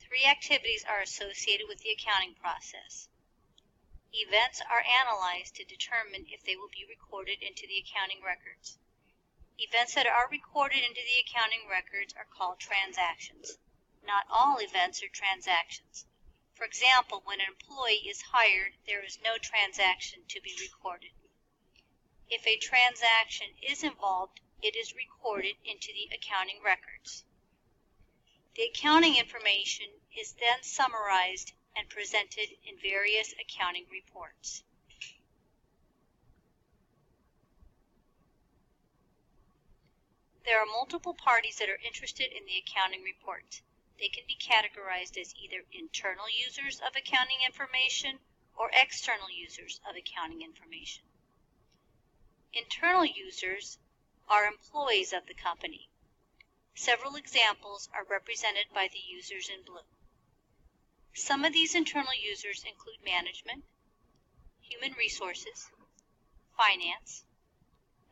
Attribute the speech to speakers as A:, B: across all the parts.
A: Three activities are associated with the accounting process. Events are analyzed to determine if they will be recorded into the accounting records. Events that are recorded into the accounting records are called transactions. Not all events are transactions. For example, when an employee is hired, there is no transaction to be recorded. If a transaction is involved, it is recorded into the accounting records. The accounting information is then summarized and presented in various accounting reports. There are multiple parties that are interested in the accounting reports. They can be categorized as either internal users of accounting information or external users of accounting information. Internal users are employees of the company. Several examples are represented by the users in blue. Some of these internal users include management, human resources, finance,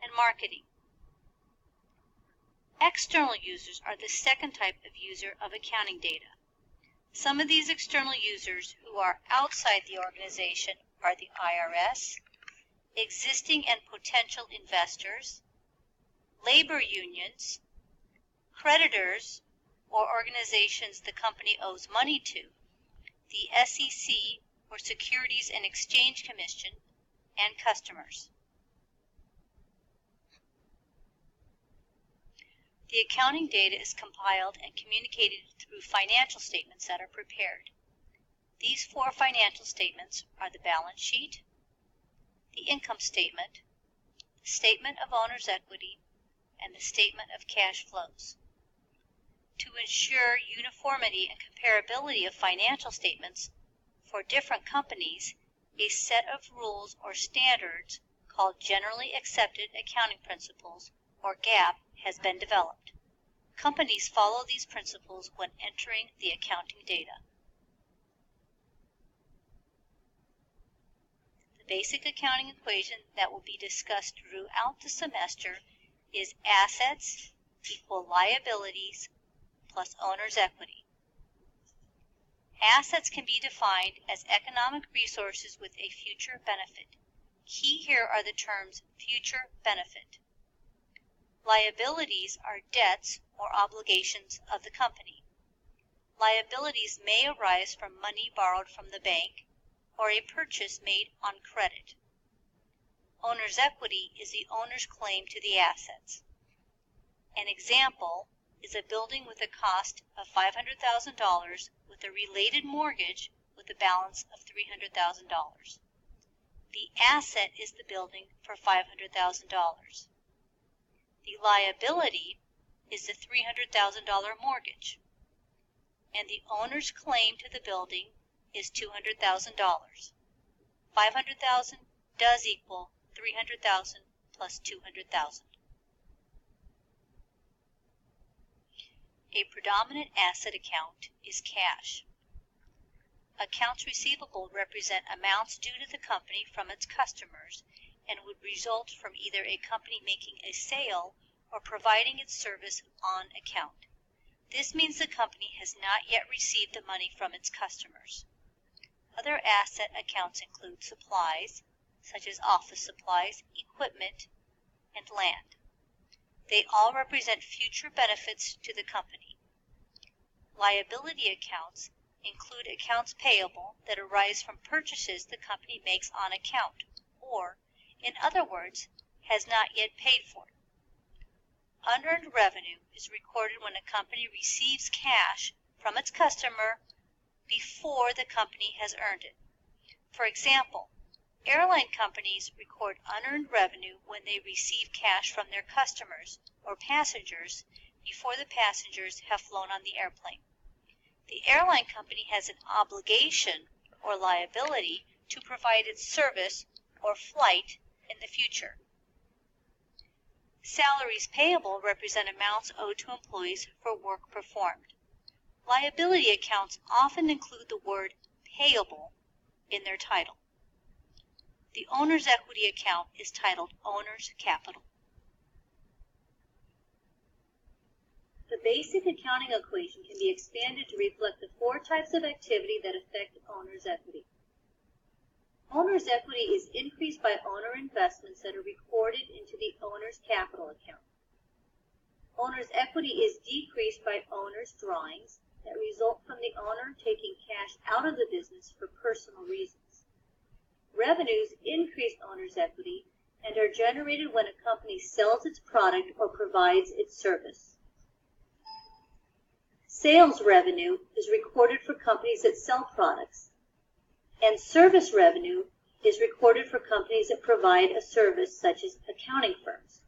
A: and marketing. External users are the second type of user of accounting data. Some of these external users who are outside the organization are the IRS, existing and potential investors, labor unions, creditors or organizations the company owes money to, the SEC or Securities and Exchange Commission, and customers. The accounting data is compiled and communicated through financial statements that are prepared. These four financial statements are the balance sheet, the income statement, the statement of owner's equity, and the statement of cash flows. To ensure uniformity and comparability of financial statements for different companies, a set of rules or standards called Generally Accepted Accounting Principles, or GAAP, has been developed. Companies follow these principles when entering the accounting data. The basic accounting equation that will be discussed throughout the semester is assets equal liabilities plus owner's equity. Assets can be defined as economic resources with a future benefit. Key here are the terms future benefit. Liabilities are debts or obligations of the company. Liabilities may arise from money borrowed from the bank or a purchase made on credit. Owner's equity is the owner's claim to the assets. An example is a building with a cost of $500,000 with a related mortgage with a balance of $300,000. The asset is the building for $500,000. The liability is the $300,000 mortgage, and the owner's claim to the building is $200,000. $500,000 does equal $300,000 plus $200,000. A predominant asset account is cash. Accounts receivable represent amounts due to the company from its customers and would result from either a company making a sale or providing its service on account. This means the company has not yet received the money from its customers. Other asset accounts include supplies, such as office supplies, equipment, and land. They all represent future benefits to the company. Liability accounts include accounts payable that arise from purchases the company makes on account, or, in other words, has not yet paid for. Unearned revenue is recorded when a company receives cash from its customer before the company has earned it. For example, airline companies record unearned revenue when they receive cash from their customers or passengers before the passengers have flown on the airplane. The airline company has an obligation or liability to provide its service or flight in the future. Salaries payable represent amounts owed to employees for work performed. Liability accounts often include the word payable in their title. The owner's equity account is titled Owner's Capital. The basic accounting equation can be expanded to reflect the four types of activity that affect owner's equity. Owner's equity is increased by owner investments that are recorded into the owner's capital account. Owner's equity is decreased by owner's drawings that result from the owner taking cash out of the business for personal reasons. Revenues increase owner's equity and are generated when a company sells its product or provides its service. Sales revenue is recorded for companies that sell products, and service revenue is recorded for companies that provide a service such as accounting firms.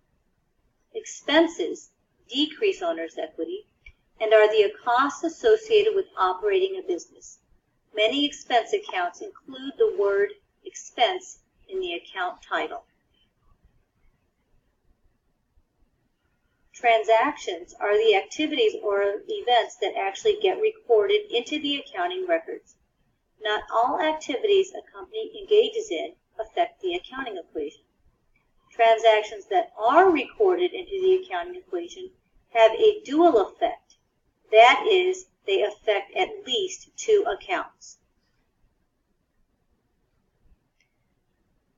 A: Expenses decrease owner's equity and are the costs associated with operating a business. Many expense accounts include the word expense in the account title. Transactions are the activities or events that actually get recorded into the accounting records. Not all activities a company engages in affect the accounting equation. Transactions that are recorded into the accounting equation have a dual effect. That is, they affect at least two accounts.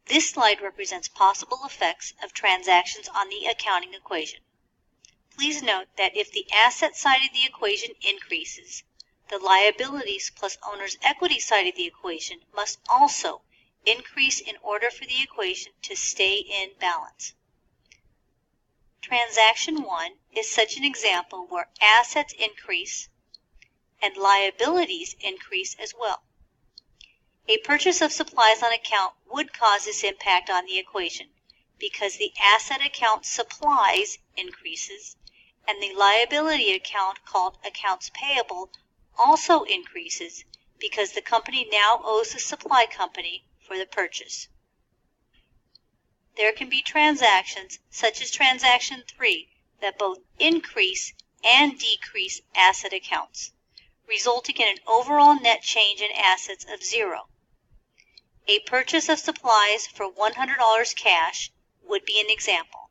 A: This slide represents possible effects of transactions on the accounting equation. Please note that if the asset side of the equation increases, the liabilities plus owner's equity side of the equation must also increase in order for the equation to stay in balance. Transaction 1 is such an example where assets increase and liabilities increase as well. A purchase of supplies on account would cause this impact on the equation because the asset account supplies increases and the liability account called accounts payable also increases because the company now owes the supply company for the purchase. There can be transactions, such as transaction 3, that both increase and decrease asset accounts, resulting in an overall net change in assets of 0. A purchase of supplies for $100 cash would be an example.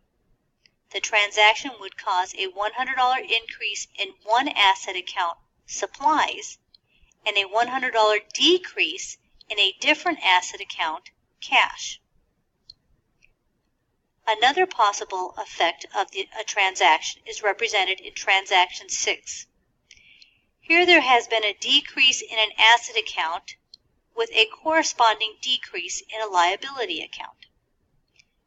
A: The transaction would cause a $100 increase in one asset account, supplies, and a $100 decrease in a different asset account, cash. Another possible effect of a transaction is represented in transaction 6. Here there has been a decrease in an asset account with a corresponding decrease in a liability account.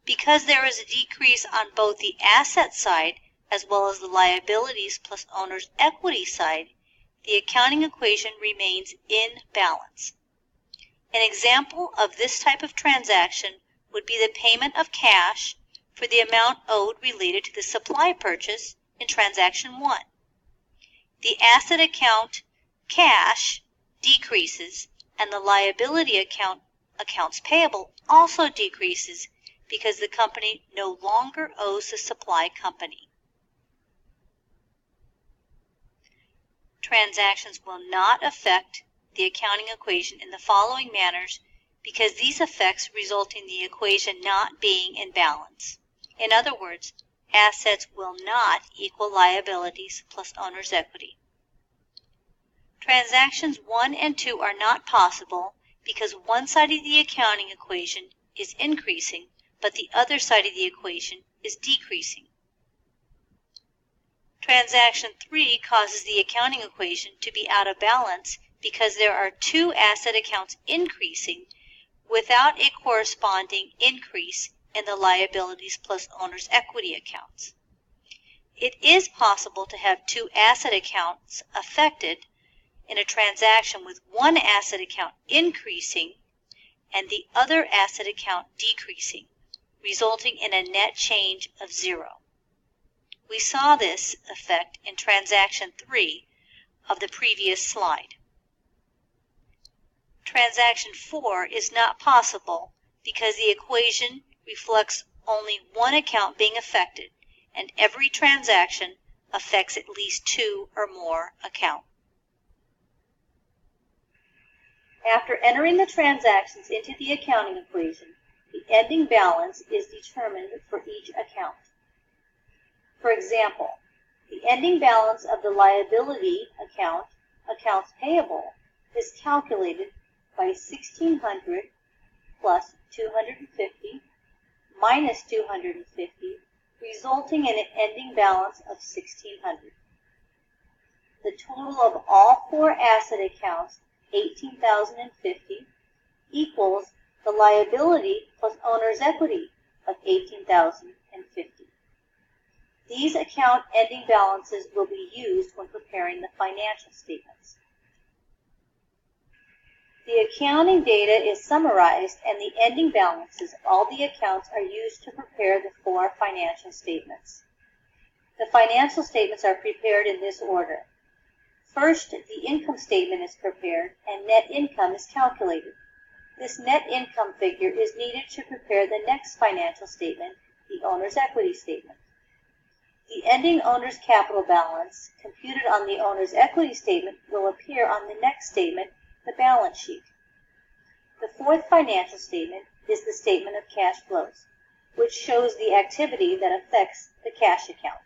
A: Because there is a decrease on both the asset side as well as the liabilities plus owner's equity side, the accounting equation remains in balance. An example of this type of transaction would be the payment of cash for the amount owed related to the supply purchase in transaction 1. The asset account, cash, decreases, and the liability account, accounts payable, also decreases because the company no longer owes the supply company. Transactions will not affect the accounting equation in the following manners because these effects result in the equation not being in balance. In other words, assets will not equal liabilities plus owner's equity. Transactions 1 and 2 are not possible because one side of the accounting equation is increasing, but the other side of the equation is decreasing. Transaction 3 causes the accounting equation to be out of balance because there are two asset accounts increasing without a corresponding increase in the liabilities plus owner's equity accounts. It is possible to have two asset accounts affected in a transaction with one asset account increasing and the other asset account decreasing, resulting in a net change of 0. We saw this effect in transaction 3 of the previous slide. Transaction 4 is not possible because the equation reflects only one account being affected, and every transaction affects at least two or more accounts. After entering the transactions into the accounting equation, the ending balance is determined for each account. For example, The ending balance of the liability account, accounts payable, is calculated by 1,600 plus 250 minus 250, resulting in an ending balance of 1,600. The total of all four asset accounts, 18,050, equals the liability plus owner's equity of 18,050. These account ending balances will be used when preparing the financial statements. The accounting data is summarized, and the ending balances of all the accounts are used to prepare the four financial statements. The financial statements are prepared in this order. First, the income statement is prepared and net income is calculated. This net income figure is needed to prepare the next financial statement, the owner's equity statement. The ending owner's capital balance, computed on the owner's equity statement, will appear on the next statement, the balance sheet. The fourth financial statement is the statement of cash flows, which shows the activity that affects the cash account.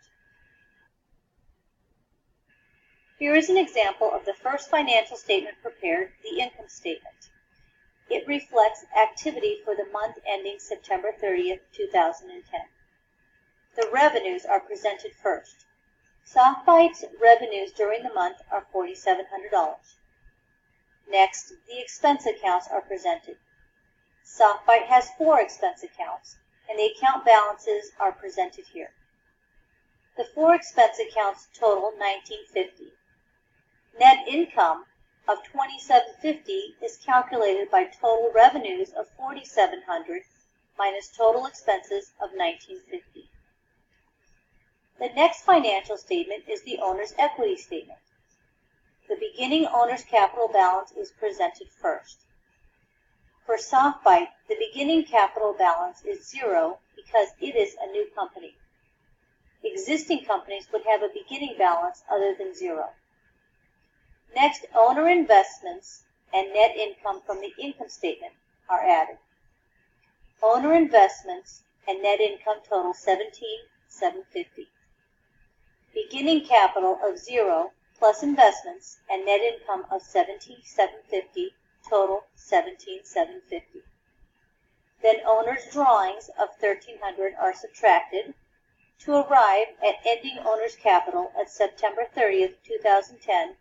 A: Here is an example of the first financial statement prepared, the income statement. It reflects activity for the month ending September 30th, 2010. The revenues are presented first. SoftBite's revenues during the month are $4,700. Next, the expense accounts are presented. SoftBite has 4 expense accounts, and the account balances are presented here. The 4 expense accounts total $1,950. Net income of $2,750 is calculated by total revenues of $4,700 minus total expenses of $1,950. The next financial statement is the owner's equity statement. The beginning owner's capital balance is presented first. For SoftBite, the beginning capital balance is 0 because it is a new company. Existing companies would have a beginning balance other than 0. Next, owner investments and net income from the income statement are added. Owner investments and net income total $17,750. Beginning capital of 0 plus investments and net income of $17,750 total $17,750. Then owner's drawings of $1,300 are subtracted to arrive at ending owner's capital at September 30th, 2010